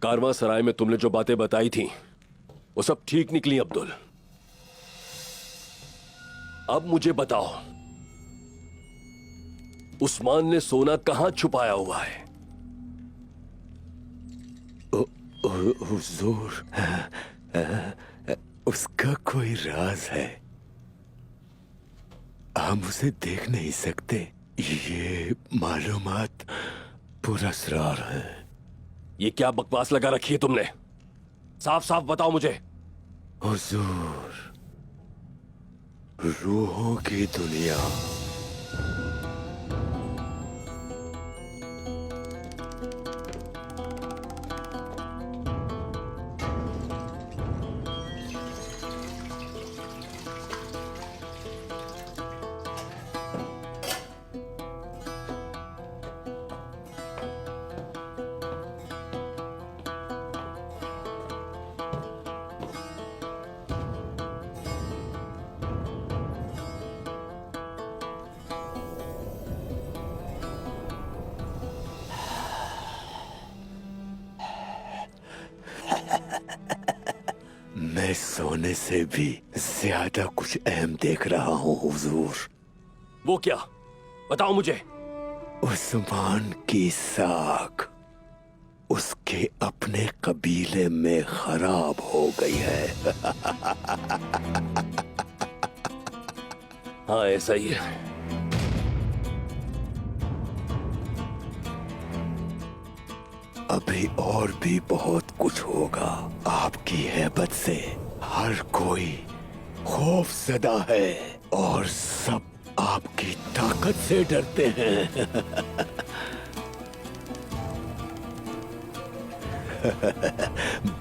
कारवां सराय में तुमने जो बातें बताई थी वो सब ठीक निकली अब्दुल। अब मुझे बताओ, उस्मान ने सोना कहां छुपाया हुआ है? हुजूर, उसका कोई राज है, हम उसे देख नहीं सकते। ये मालूमात पुरस्रार है। ये क्या बकवास लगा रखी है तुमने? साफ साफ बताओ मुझे। हुजूर, रूहों की दुनिया मैं सोने से भी ज्यादा कुछ अहम देख रहा हूँ हुजूर। वो क्या? बताओ मुझे। उस्मान की साख उसके अपने कबीले में खराब हो गई है। हाँ, ऐसा ही है। अभी और भी बहुत कुछ होगा। आपकी हैबत से हर कोई खौफ ज़दा है और सब आपकी ताकत से डरते हैं।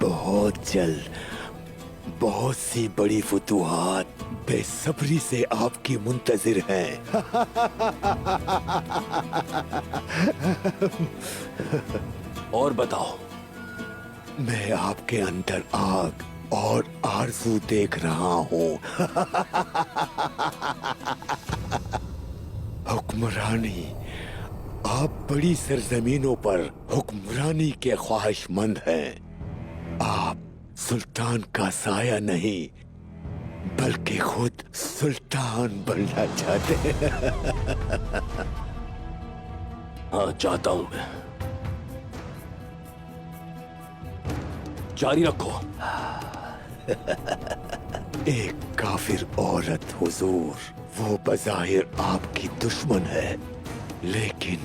बहुत जल्द बहुत सी बड़ी फुतूहात बेसब्री से आपकी मुंतजिर हैं। और बताओ। मैं आपके अंदर आग और आरज़ू देख रहा हूँ। हुक्मरानी, आप बड़ी सरजमीनों पर हुक्मरानी के ख्वाहिशमंद हैं। आप सुल्तान का साया नहीं बल्कि खुद सुल्तान बनना चाहते हैं। हाँ, चाहता हूं मैं। जारी रखो। एक काफिर औरत हुजूर, वो बज़ाहिर आपकी दुश्मन है लेकिन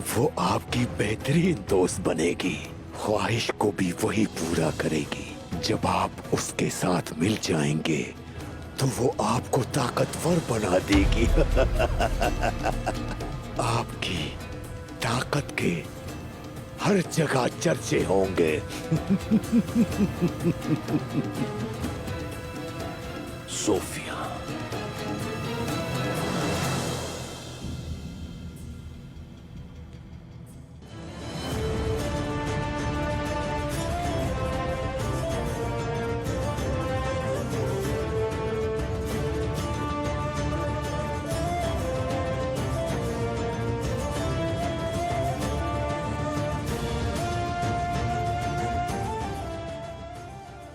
वो आपकी बेहतरीन दोस्त बनेगी। ख्वाहिश को भी वही पूरा करेगी। जब आप उसके साथ मिल जाएंगे तो वो आपको ताकतवर बना देगी। आपकी ताकत के हर जगह चर्चे होंगे। सोफिया।